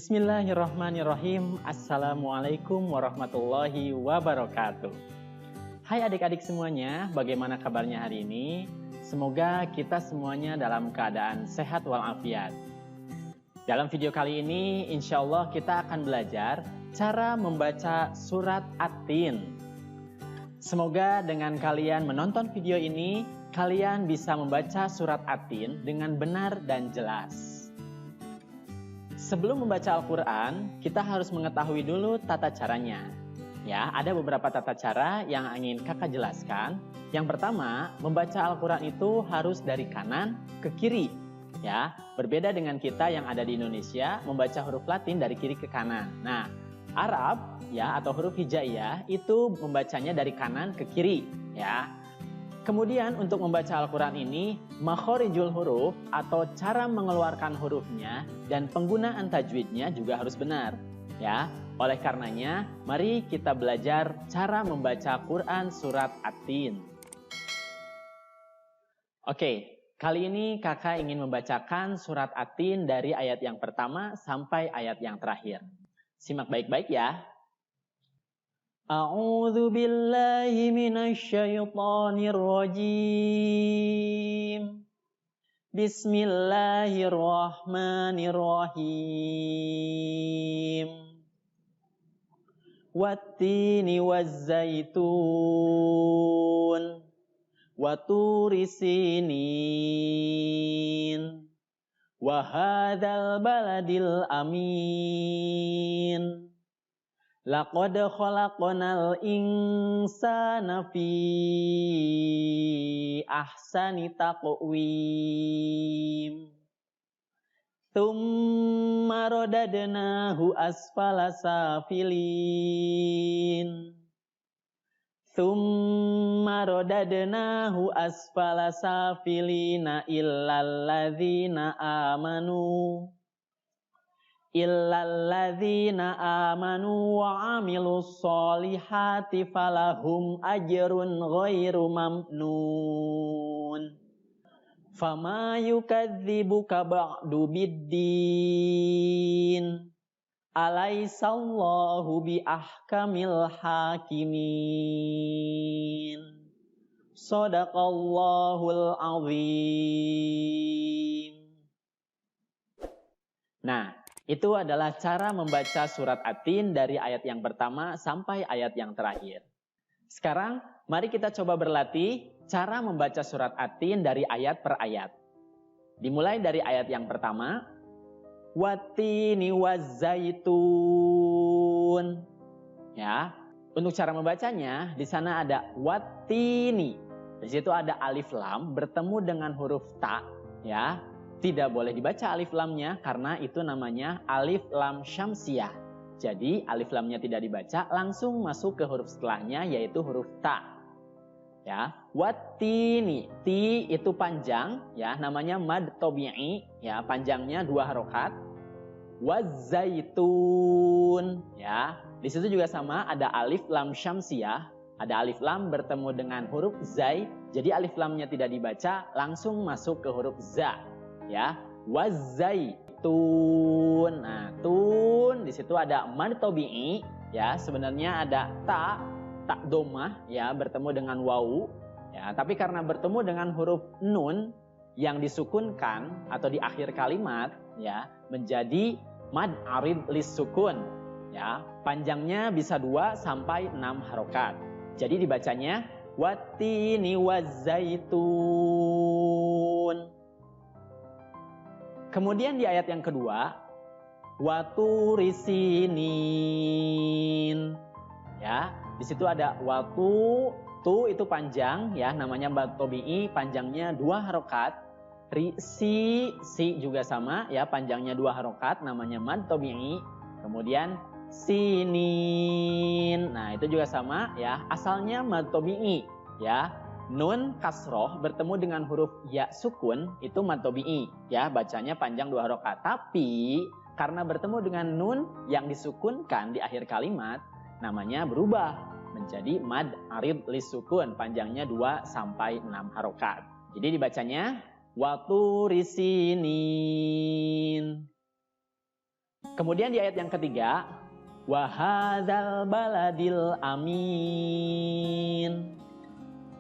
Bismillahirrahmanirrahim. Assalamualaikum warahmatullahi wabarakatuh. Hai adik-adik semuanya, bagaimana kabarnya hari ini? Semoga kita semuanya dalam keadaan sehat walafiat. Dalam video kali ini, insya Allah kita akan belajar cara membaca surat At-Tin. Semoga dengan kalian menonton video ini, kalian bisa membaca surat At-Tin dengan benar dan jelas. Sebelum membaca Al-Quran, kita harus mengetahui dulu tata caranya. Ya, ada beberapa tata cara yang ingin kakak jelaskan. Yang pertama, membaca Al-Quran itu harus dari kanan ke kiri. Ya, berbeda dengan kita yang ada di Indonesia, membaca huruf Latin dari kiri ke kanan. Nah, Arab ya atau huruf hijaiyah itu membacanya dari kanan ke kiri. Ya. Kemudian untuk membaca Al-Quran ini, makhorijul huruf atau cara mengeluarkan hurufnya dan penggunaan tajwidnya juga harus benar. Ya, oleh karenanya, mari kita belajar cara membaca Quran surat At-Tin. Oke, kali ini kakak ingin membacakan surat At-Tin dari ayat yang pertama sampai ayat yang terakhir. Simak baik-baik ya. A'udzu billahi minasyaitonir rajim. Bismillahirrahmanirrahim. Wattini wazzaitun wa turi sinin wa hadzal baladil amin. Laqad khalaqnal insana fi ahsani taqwim. Tsumma radadnahu asfala safilin. Tsumma radadnahu asfala safilina illal ladzina amanu. Illalladzina amanu wa amilus solihati falahum ajrun ghairu mamnun. Fama yukadzibuka ba'du biddin. Alaisallahu bi ahkamil hakimin. Shadaqallahul azim. Nah, itu adalah cara membaca surat At-Tin dari ayat yang pertama sampai ayat yang terakhir. Sekarang, mari kita coba berlatih cara membaca surat At-Tin dari ayat per ayat. Dimulai dari ayat yang pertama. Wattini wazzaitun. Ya, untuk cara membacanya, di sana ada wattini. Di situ ada alif lam bertemu dengan huruf ta. Ya. Tidak boleh dibaca alif lamnya karena itu namanya alif lam syamsiyah. Jadi alif lamnya tidak dibaca, langsung masuk ke huruf setelahnya yaitu huruf ta. Ya, wattini, ti itu panjang ya, namanya mad tabi'i ya, panjangnya 2 harokat. Wazzaitun ya. Di situ juga sama ada alif lam syamsiyah, ada alif lam bertemu dengan huruf zai. Jadi alif lamnya tidak dibaca, langsung masuk ke huruf za. Ya, wazzaitun. Nah, tun di situ ada mad tabi'i ya, sebenarnya ada ta domah ya bertemu dengan wawu ya, tapi karena bertemu dengan huruf nun yang disukunkan atau di akhir kalimat ya, menjadi mad arid lis sukun ya. Panjangnya bisa 2 sampai 6 harokat. Jadi dibacanya wattini wazzaitun. Kemudian di ayat yang kedua, waturi sinin. Ya, di situ ada watu, tu itu panjang ya, namanya mad tabi'i, panjangnya 2 harokat. Si juga sama ya, panjangnya 2 harokat, namanya mad tabi'i. Kemudian sinin. Nah, itu juga sama ya, asalnya mad tabi'i ya. Nun kasroh bertemu dengan huruf ya sukun itu mad tabi'i ya, bacanya panjang 2 harokat. Tapi karena bertemu dengan nun yang disukunkan di akhir kalimat, namanya berubah menjadi mad arid lis sukun, panjangnya 2 sampai 6 harokat. Jadi dibacanya waturi sinin. Kemudian di ayat yang ketiga, wa hadzal baladil amin.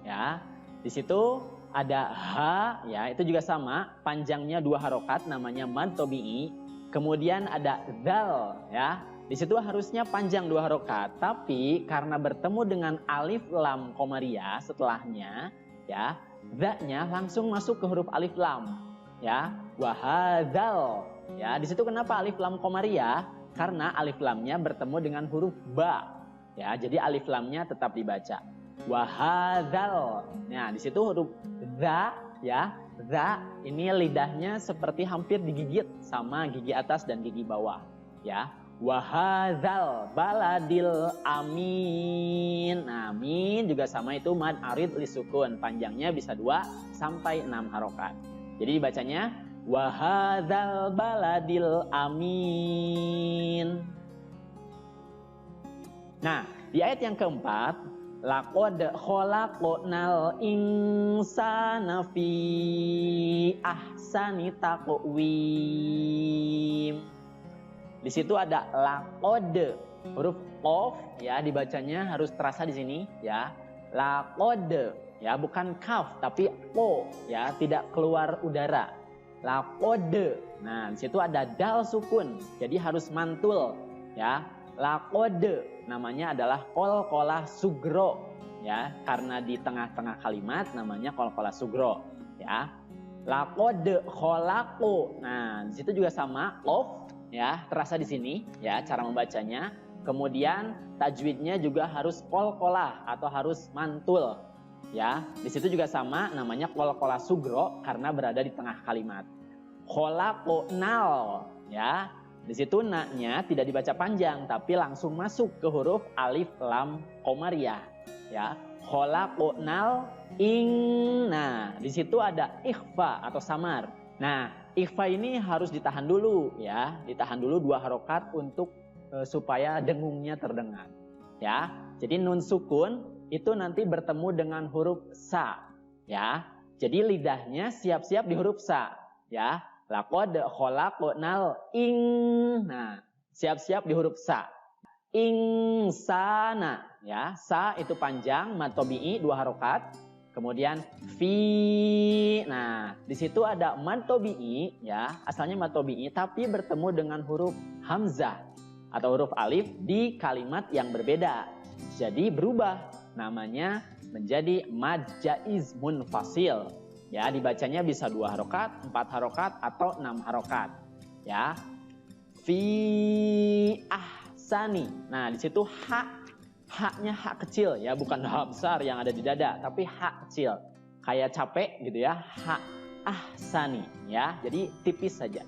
Ya, di situ ada ha, ya itu juga sama, panjangnya 2 harokat, namanya mad tobi'i. Kemudian ada dzal, ya di situ harusnya panjang 2 harokat, tapi karena bertemu dengan alif lam komariah setelahnya, ya dza-nya langsung masuk ke huruf alif lam, ya wa hadzal. Ya, di situ kenapa alif lam komariah? Karena alif lamnya bertemu dengan huruf ba. Ya, jadi alif lamnya tetap dibaca. Wa hadzal. Nah, di situ huruf za, ya. Za ini lidahnya seperti hampir digigit sama gigi atas dan gigi bawah, ya. Wa hadzal baladil amin. Nah, amin juga sama, itu mad arid lisukun. Panjangnya bisa 2 sampai 6 harokat. Jadi dibacanya wa hadzal baladil amin. Nah, di ayat yang keempat, laqad khalaqnal insana fi ahsani taqwim. Di situ ada laqad, huruf qaf, ya dibacanya harus terasa di sini, ya. Laqad, ya bukan kaf tapi po, ya tidak keluar udara. Laqad. Nah, di situ ada dal sukun, jadi harus mantul, ya. Laqad namanya adalah qalqalah sugro, ya, karena di tengah-tengah kalimat namanya qalqalah sugro, ya. Laqad khalaqu. Nah, di situ juga sama, qaf, ya, terasa di sini, ya, cara membacanya. Kemudian tajwidnya juga harus qalqalah atau harus mantul. Ya, di situ juga sama, namanya qalqalah sugro karena berada di tengah kalimat. Khalaqnal, ya. Di situ na-nya tidak dibaca panjang tapi langsung masuk ke huruf alif lam komariah, ya. Khalaqnal ing. Nah, di situ ada ikhfa atau samar. Nah, ikhfa ini harus ditahan dulu, ya. Ditahan dulu 2 harokat untuk supaya dengungnya terdengar, ya. Jadi nun sukun itu nanti bertemu dengan huruf sa, ya. Jadi lidahnya siap-siap di huruf sa, ya. Laqad khalaqnal ing. Nah, siap-siap di huruf sa. Insana, ya. Sa itu panjang, mad tobi'i 2 harokat. Kemudian fi. Nah, di situ ada mad tobi'i, ya. Asalnya mad tobi'i tapi bertemu dengan huruf hamzah atau huruf alif di kalimat yang berbeda. Jadi berubah namanya menjadi mad jaiz munfasil. Ya, dibacanya bisa 2 harokat, 4 harokat atau 6 harokat. Ya. Fi ahsani. Nah, di situ haknya hak kecil, ya, bukan hak besar yang ada di dada, tapi hak kecil. Kayak capek gitu, ya. Hak ahsani, ya. Jadi tipis saja.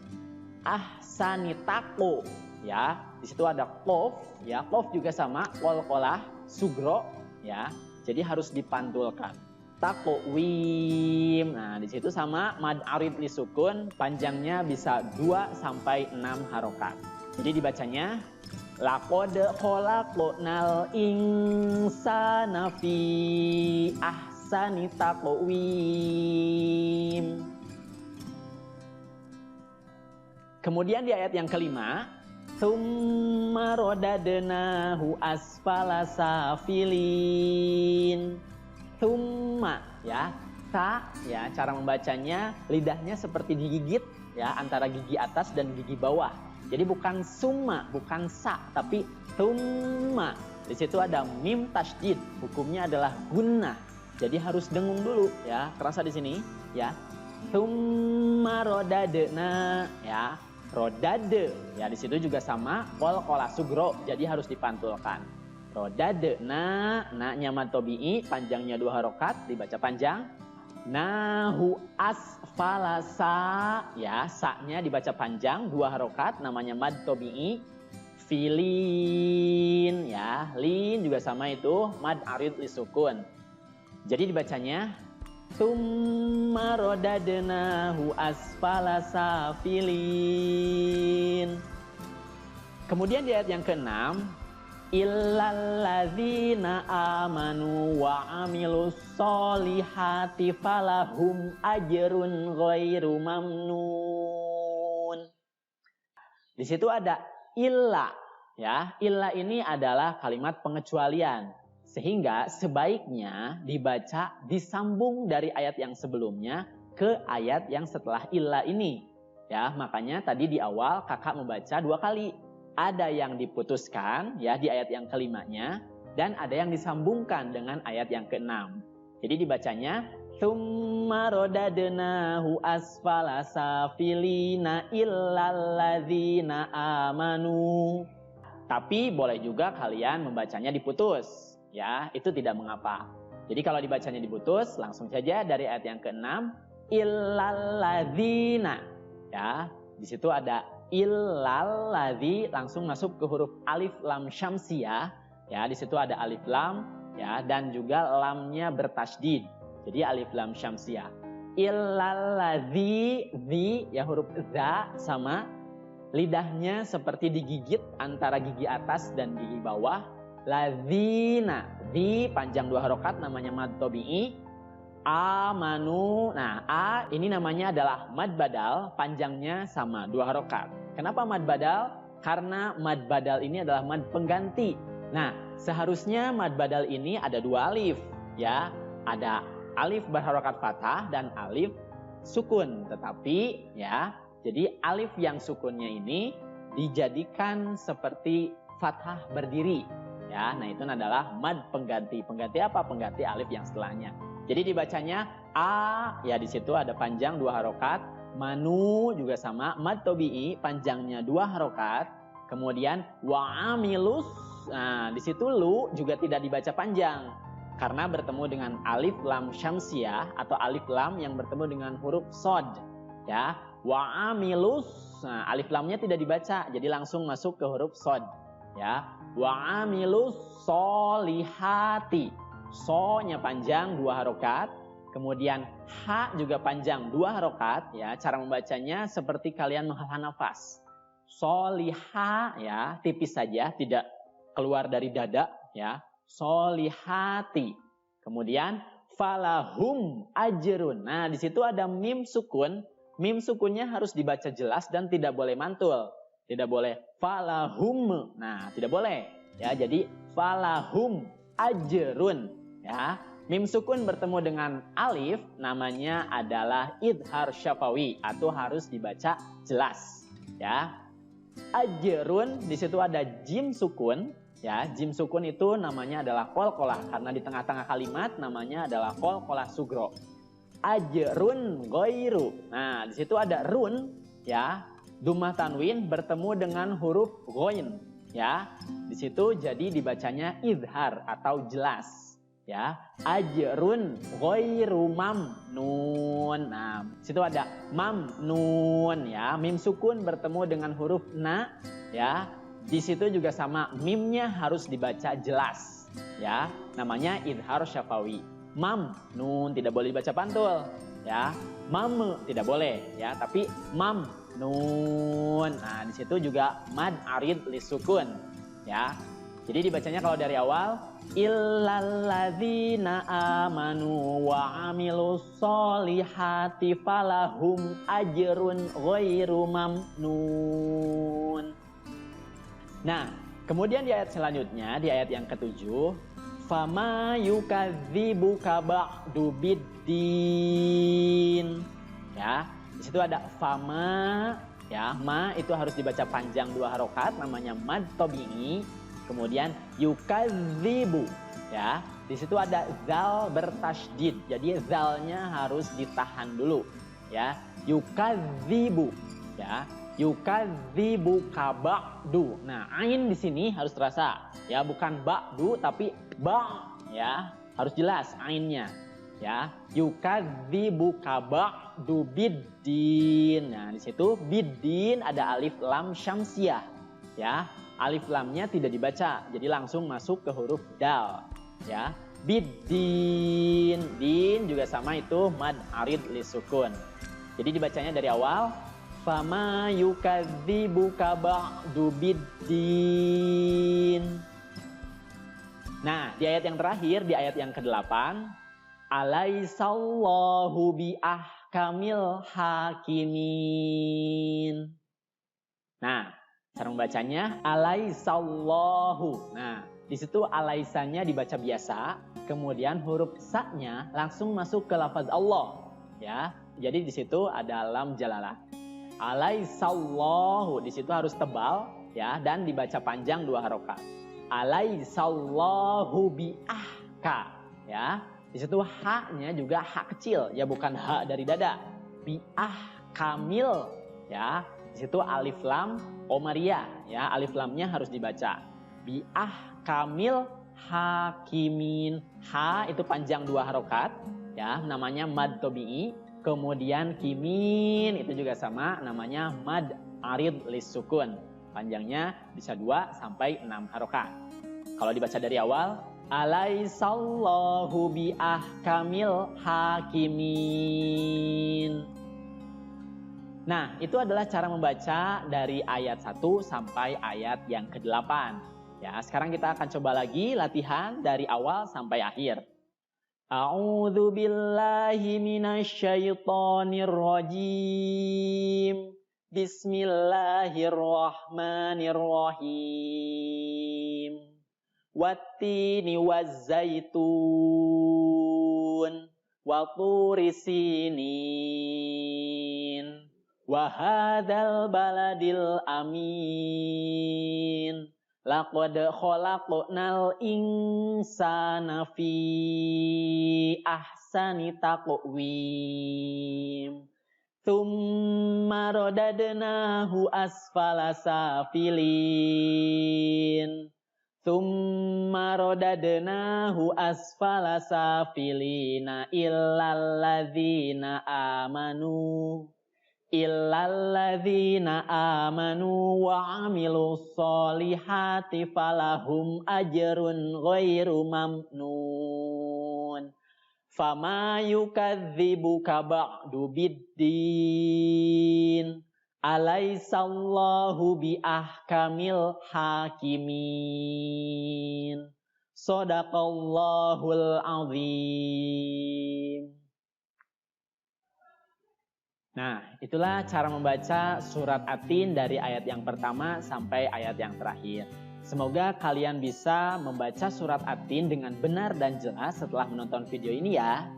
Ahsani taqu, ya. Di situ ada qaf, ya. Qaf juga sama, qalqalah sugro, ya. Jadi harus dipantulkan. Taqwim. Nah, di situ sama mad arid lisukun, panjangnya bisa 2 sampai 6 harokat. Jadi dibacanya laqad khalaqnal insana fi ahsani taqwim. Kemudian di ayat yang kelima, tsumma radadnahu asfala safilin. Tsumma, ya, sa, ya, cara membacanya lidahnya seperti digigit, ya, antara gigi atas dan gigi bawah. Jadi bukan summa, bukan sa, tapi tsumma. Di situ ada mim tasydid, hukumnya adalah gunnah. Jadi harus dengung dulu, ya, terasa di sini, ya. Tsumma radadna, ya, rodade, ya, di situ juga sama qalqalah sugro, jadi harus dipantulkan. Rodadna, na-nya mad tobi'i, panjangnya 2 harokat, dibaca panjang. Nahu asfala sa, ya, sa-nya dibaca panjang 2 harokat, namanya mad tobi'i. Filin, ya, lin juga sama itu mad arid lisukun. Jadi dibacanya tsumma radadnahu asfala safilin. Kemudian di ayat yang ke-6, illalladzina amanu wa amilus solihati falahum ajrun ghairu mamnun. Di situ ada illa. Ya, illa ini adalah kalimat pengecualian. Sehingga sebaiknya dibaca disambung dari ayat yang sebelumnya ke ayat yang setelah illa ini. Ya, makanya tadi di awal kakak membaca 2 kali. Ada yang diputuskan ya di ayat yang kelimanya dan ada yang disambungkan dengan ayat yang keenam. Jadi dibacanya tsumma radadnahu asfala safilina illal ladzina amanu. Tapi boleh juga kalian membacanya diputus. Ya, itu tidak mengapa. Jadi kalau dibacanya diputus, langsung saja dari ayat yang ke-6, illalladzina. Ya, di situ ada illalladzi langsung masuk ke huruf alif lam syamsiyah. Ya, di situ ada alif lam ya dan juga lamnya bertasydid. Jadi alif lam syamsiyah. Illalladzi, zi ya huruf za sama lidahnya seperti digigit antara gigi atas dan gigi bawah. Ladzina, di panjang 2 harokat namanya mad tabi'i. Amanu, nah a ini namanya adalah mad badal, panjangnya sama 2 harokat. Kenapa mad badal? Karena mad badal ini adalah mad pengganti. Nah, seharusnya mad badal ini ada 2 alif, ya. Ada alif berharokat fathah dan alif sukun. Tetapi, ya, jadi alif yang sukunnya ini dijadikan seperti fathah berdiri. Ya, nah itu adalah mad pengganti. Pengganti apa? Pengganti alif yang setelahnya. Jadi dibacanya a, ya di situ ada panjang 2 harokat. Manu juga sama, mad tabi'i panjangnya 2 harokat. Kemudian wa'amilus, nah di situ lu juga tidak dibaca panjang karena bertemu dengan alif lam syamsiyah atau alif lam yang bertemu dengan huruf sod. Ya, wa'amilus, nah alif lamnya tidak dibaca, jadi langsung masuk ke huruf sod. Ya, wa'amilus solihati, so-nya panjang 2 harokat, kemudian ha juga panjang 2 harokat. Ya, cara membacanya seperti kalian menghela nafas. Soliha, ya tipis saja, tidak keluar dari dada. Ya, solihati. Kemudian falahum ajrun. Nah, di situ ada mim sukun. Mim sukunnya harus dibaca jelas dan tidak boleh mantul. Tidak boleh falahum. Nah, tidak boleh. Ya, jadi falahum ajrun. Ya, mim sukun bertemu dengan alif namanya adalah idhar syafawi atau harus dibaca jelas. Ya, ajrun di situ ada jim sukun. Ya, jim sukun itu namanya adalah qalqalah karena di tengah-tengah kalimat namanya adalah qalqalah sugro. Ajrun ghairu. Nah, di situ ada run, ya. Dhammah tanwin bertemu dengan huruf ghain, ya. Di situ jadi dibacanya idhar atau jelas, ya. Ajrun ghairu mamnun. Nah, di situ ada mamnun, ya. Mim sukun bertemu dengan huruf na, ya. Di situ juga sama, mimnya harus dibaca jelas, ya. Namanya idhar syafawi. Mam, nun tidak boleh dibaca pantul, ya. Mam tidak boleh, ya. Tapi mam, nun. Nah, di situ juga mad arid lisukun, ya. Jadi dibacanya kalau dari awal illalladzina amanu wa amilus solihati falahum ajrun ghairu mamnun. Nah, kemudian di ayat selanjutnya, di ayat yang ke-7, fama yukadzibuka ba'du biddin. Ya, di situ ada fama, ya, ma itu harus dibaca panjang 2 harokat namanya mad tabi'i. Kemudian yukadzibu, ya. Di situ ada zal bertasydid. Jadi zalnya harus ditahan dulu, ya. Yukadzibu, ya. Yukadzibuka ba'du. Nah, ain di sini harus terasa, ya, bukan ba'du tapi ba, ya. Harus jelas ainnya, ya. Yukadzibuka ba'du biddin. Nah, di situ biddin ada alif lam syamsiyah, ya. Alif lamnya tidak dibaca, jadi langsung masuk ke huruf dal, ya. Biddin, din juga sama itu mad arid lisukun. Jadi dibacanya dari awal fama yukadzibuka ba'du biddin. Nah, di ayat yang terakhir, di ayat yang ke-8, alaisallahu bi ahkamil hakimin. Nah, Cara membacanya alaisallahu. Nah, di situ alaisanya dibaca biasa, kemudian huruf sa-nya langsung masuk ke lafaz Allah, ya. Jadi di situ ada lam jalalah. Alaisallahu, di situ harus tebal, ya, dan dibaca panjang 2 harokat. Alaisallahu bi'ahka, ya. Di situ ha-nya juga ha kecil, ya, bukan ha dari dada. Bi'ah kamil, ya. Di situ alif lam Omaria, ya, alif lamnya harus dibaca. Bi'ah kamil hakimin. Ha itu panjang 2 harokat, ya, namanya mad tobi'i. Kemudian kimin itu juga sama, namanya mad arid lisukun. Panjangnya bisa 2 sampai 6 harokat. Kalau dibaca dari awal, alaisallahu bi'ahkamil hakimin. Nah, itu adalah cara membaca dari ayat 1 sampai ayat yang ke-8. Ya, sekarang kita akan coba lagi latihan dari awal sampai akhir. A'udzu billahi minasyaitonir rajim. Bismillahirrahmanirrahim. Wattini wazzaitun wa turi sinin wa hadzal baladil amin. Laqad khalaqnal insana fi ahsani taqwim. Tsumma radadnahu asfala safilin. Tsumma radadnahu asfala safilina illalladzina amanu wa amilus solihati falahum ajrun ghairu mamnun. Fama yukadzibuka ba'du biddin. Alaisallahu biahkamil hakimin. Shadaqallahul azim. Nah, itulah cara membaca surat At-Tin dari ayat yang pertama sampai ayat yang terakhir. Semoga kalian bisa membaca surat At-Tin dengan benar dan jelas setelah menonton video ini ya.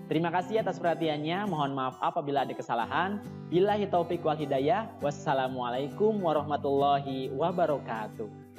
Terima kasih atas perhatiannya. Mohon maaf apabila ada kesalahan. Billahi taufik wal hidayah. Wassalamualaikum warahmatullahi wabarakatuh.